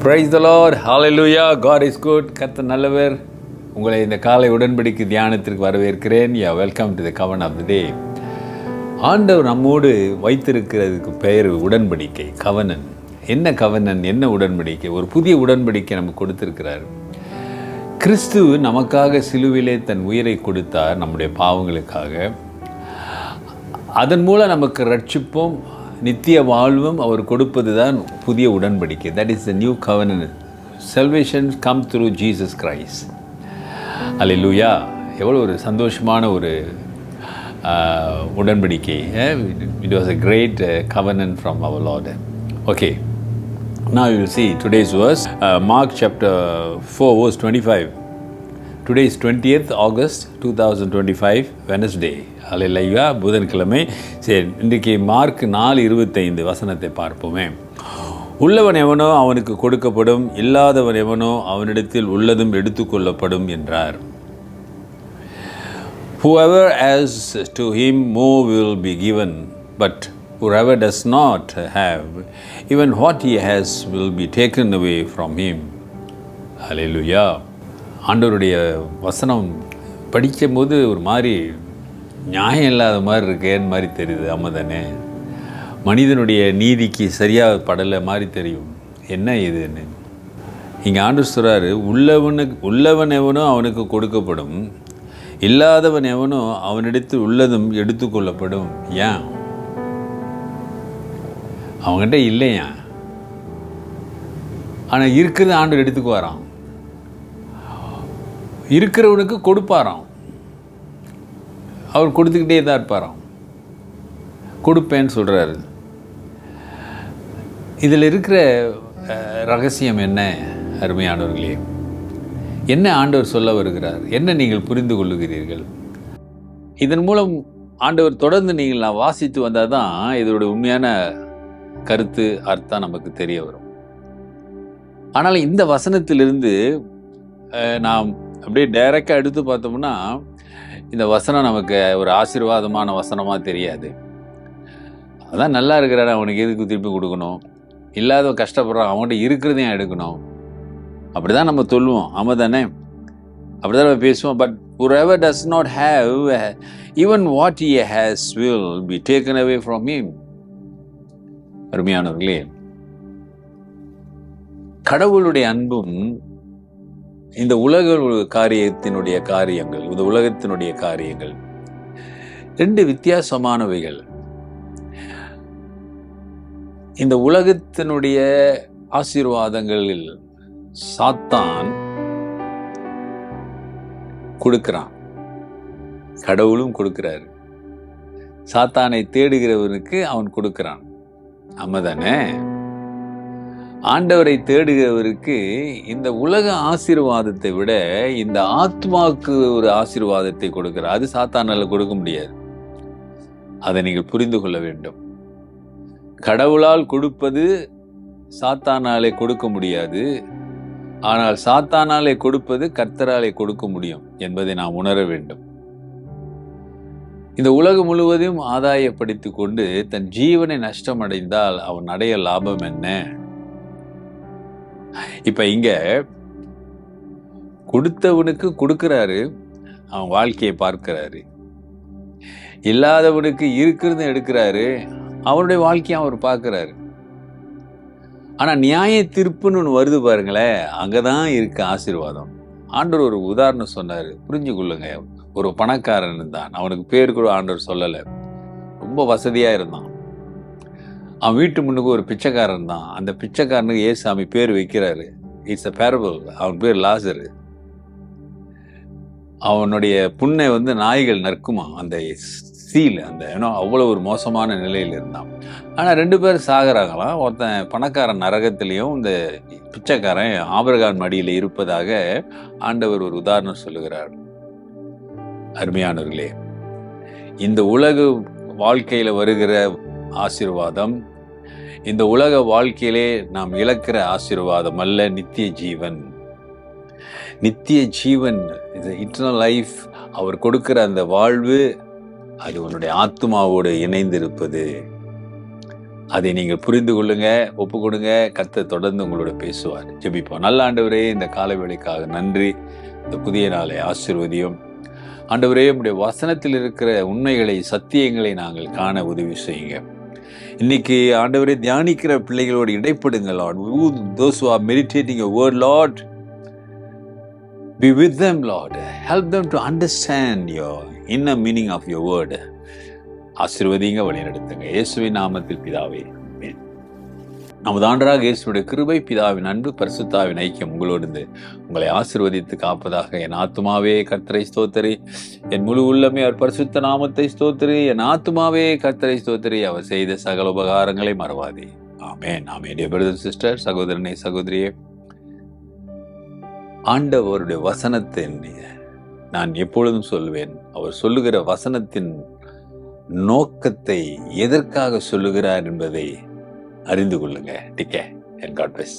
Praise the Lord. Hallelujah. God is good. கர்த்தர் நல்லவர். உங்களை இந்த காலை உடன்படிக்கை தியானத்திற்கு வரவேற்கிறேன். வெல்கம் டு தி கவர்ன் ஆஃப் தி டே. ஆண்டவர் நம்மோடு வைத்திருக்கிறதுக்கு பெயர் உடன்படிக்கை, கவர்னன். என்ன கவர்னன், என்ன உடன்படிக்கை? ஒரு புதிய உடன்படிக்கை நமக்கு கொடுத்திருக்கிறார். கிறிஸ்து நமக்காக சிலுவிலே தன் உயிரை கொடுத்தார், நம்முடைய பாவங்களுக்காக. அதன் மூலம் நமக்கு ரட்சிப்பும் நித்திய வாழ்வும் அவர் கொடுப்பது தான் புதிய உடன்படிக்கை. That is the new கவர்னன்ட். salvation come through Jesus Christ. அல்லேலூயா. எவ்வளோ ஒரு சந்தோஷமான ஒரு உடன்படிக்கை. It was a great covenant from our Lord. Okay, now you will see today's verse, Mark chapter 4 verse 25. Today is 20th August 2025, Wednesday. அல்லேலூயா, புதன்கிழமை. சரி, இன்றைக்கு mark 4:25 வசனத்தை பார்ப்போமே. உள்ளவன் எவனோ அவனுக்கு கொடுக்கப்படும், இல்லாதவன் எவனோ அவனிடத்தில் உள்ளதும் எடுத்துக்கொள்ளப்படும் என்றார். Whoever has to him more will be given, but whoever does not have, even what he has will be taken away from him. அல்லேலூயா. ஆண்டவருடைய வசனம் படிக்கும்போது ஒரு மாதிரி நியாயம் இல்லாத மாதிரி இருக்கேன்னு மாதிரி தெரியுது. ஆமாம் தானே? மனிதனுடைய நீதிக்கு சரியாக படலை மாதிரி தெரியும். என்ன இதுன்னு இங்கே ஆண்டவர் சொல்கிறாரு, உள்ளவன் எவனோ அவனுக்கு கொடுக்கப்படும், இல்லாதவன் எவனோ அவனிடத்தில் உள்ளதும் எடுத்துக்கொள்ளப்படும். ஏன்? அவங்ககிட்ட இல்லையா? ஆனால் இருக்கிறது ஆண்டவர் எடுத்துக்குவாராம். இருக்கிறவனுக்கு கொடுப்பாராம். அவர் கொடுத்துக்கிட்டே தான் இருப்பாராம். கொடுப்பேன்னு சொல்கிறாரு. இதில் இருக்கிற ரகசியம் என்ன அருமையானவர்களே? என்ன ஆண்டவர் சொல்ல வருகிறார்? என்ன நீங்கள் புரிந்து கொள்ளுகிறீர்கள்? இதன் மூலம் ஆண்டவர் தொடர்ந்து நீங்கள் வாசித்து வந்தால் தான் இதோட உண்மையான கருத்து, அர்த்தம் நமக்கு தெரிய வரும். ஆனால் இந்த வசனத்திலிருந்து நாம் அப்படியே டைரெக்டாக எடுத்து பார்த்தோம்னா இந்த வசனம் நமக்கு ஒரு ஆசீர்வாதமான வசனமாக தெரியாது. அதான் நல்லா இருக்கிறான், அவனுக்கு எதுக்கு திருப்பி கொடுக்கணும்? இல்லாத கஷ்டப்படுறான், அவன்கிட்ட இருக்கிறதையும் எடுக்கணும். அப்படி தான் நம்ம சொல்லுவோம். ஆமாம் தானே? அப்படி தான் நம்ம பேசுவோம். But whoever does not have, even what he has will be taken away from him. அருமையானவர்களே, கடவுளுடைய அன்பும் இந்த உலக காரியத்தினுடைய காரியங்கள், இந்த உலகத்தினுடைய காரியங்கள் ரெண்டு வித்தியாசமானவைகள். இந்த உலகத்தினுடைய ஆசீர்வாதங்களில் சாத்தான் கொடுக்கிறான், கடவுளும் கொடுக்கிறாரு. சாத்தானை தேடுகிறவனுக்கு அவன் கொடுக்கிறான். ஆமாதானே? ஆண்டவரை தேடுகிறவருக்கு இந்த உலக ஆசீர்வாதத்தை விட இந்த ஆத்மாவுக்கு ஒரு ஆசீர்வாதத்தை கொடுக்கிறார். அது சாத்தானால கொடுக்க முடியாது. அதை நீங்கள் புரிந்து கொள்ள வேண்டும். கடவுளால் கொடுப்பது சாத்தானாலே கொடுக்க முடியாது. ஆனால் சாத்தானாலே கொடுப்பது கர்த்தராலே கொடுக்க முடியும் என்பதை நாம் உணர வேண்டும். இந்த உலகம் முழுவதும் ஆதாயப்படுத்திக் கொண்டு தன் ஜீவனை நஷ்டமடைந்தால் அவன் அடைய லாபம் என்ன? இப்ப இங்க கொடுத்தவனுக்கு கொடுக்கிறாரு, அவன் வாழ்க்கையை பார்க்கிறாரு. இல்லாதவனுக்கு இருக்கிறது எடுக்கிறாரு, அவனுடைய வாழ்க்கையை அவர் பார்க்கிறாரு. ஆனா நியாய தீர்ப்புன்னு ஒன்று வருது பாருங்களேன், அங்கதான் இருக்கு ஆசீர்வாதம். ஆண்டவர் ஒரு உதாரணம் சொன்னாரு, புரிஞ்சு கொள்ளுங்க. ஒரு பணக்காரன் தான், அவனுக்கு பேர் கூட ஆண்டவர் சொல்லலை. ரொம்ப வசதியா இருந்தான். அவன் வீட்டு முன்னுக்கு ஒரு பிச்சைக்காரன் தான். அந்த பிச்சைக்காரனுக்கு ஏசாமி பேர் வைக்கிறாரு. It's a parable. அவன் பேர் லாசரு. அவனுடைய புண்ணை நாய்கள் நற்குமா, அந்த சீல், அந்த அவ்வளோ ஒரு மோசமான நிலையில் இருந்தான். ஆனால் 2 பேர் சாகிறாங்களாம். ஒருத்தன் பணக்காரன் நரகத்திலையும் இந்த பிச்சைக்காரன் ஆபிரகாம் மடியில் இருப்பதாக ஆண்டவர் ஒரு உதாரணம் சொல்லுகிறார். அருமையானவர்களே, இந்த உலக வாழ்க்கையில் வருகிற ஆசீர்வாதம் இந்த உலக வாழ்க்கையிலே நாம் இழக்கிற ஆசீர்வாதம் அல்ல, நித்திய ஜீவன். நித்திய ஜீவன், இட்டர்னல் லைஃப், அவர் கொடுக்கிற அந்த வாழ்வு, அது உன்னுடைய ஆத்மாவோடு இணைந்திருப்பது. அதை நீங்கள் புரிந்து கொள்ளுங்க, ஒப்பு கொடுங்க. கர்த்தர் தொடர்ந்து உங்களோட பேசுவார். ஜெபிப்போம். நல்ல ஆண்டவரே, இந்த காலை வேளைக்காக நன்றி. இந்த புதிய நாளை ஆசீர்வதியும். ஆண்டவரே, உம்முடைய வசனத்தில் இருக்கிற உண்மைகளை, சத்தியங்களை நாங்கள் காண உதவி செய்யுங்க. இன்னைக்கு ஆண்டவரே தியானிக்கிற பிள்ளைகளோடு இடைப்படுங்க Lord. Those who are meditating your word, Lord, be with them, Lord. Help them to understand your inner meaning of your word. ஆசீர்வதிங்க, வழிநடத்துங்க. இயேசுவின் நாமத்தில் பிதாவே, ஆமென். நமது ஆண்டவராக இயேசுவுடைய கிருபை, பிதாவின் அன்பு, பரிசுத்தாவின் ஐக்கியம் உங்களோடு உங்களை ஆசீர்வதித்து காப்பதாக. என் ஆத்துமாவே கர்த்தரை ஸ்தோத்திரி, என் முழு உள்ளமே அவர் பரிசுத்த நாமத்தை ஸ்தோத்திரி. என் ஆத்துமாவே கர்த்தரை ஸ்தோத்திரி, அவர் செய்த சகல உபகாரங்களை மறவாதே. ஆமென். ஆமென். டியர் பிரதர் சிஸ்டர், சகோதரனே சகோதரியே, ஆண்டவருடைய வசனத்தை நான் எப்பொழுதும் சொல்லுவேன். அவர் சொல்லுகிற வசனத்தின் நோக்கத்தை எதற்காக சொல்லுகிறார் என்பதை அறிந்து கொள்ளுங்க. டிகே, and God bless.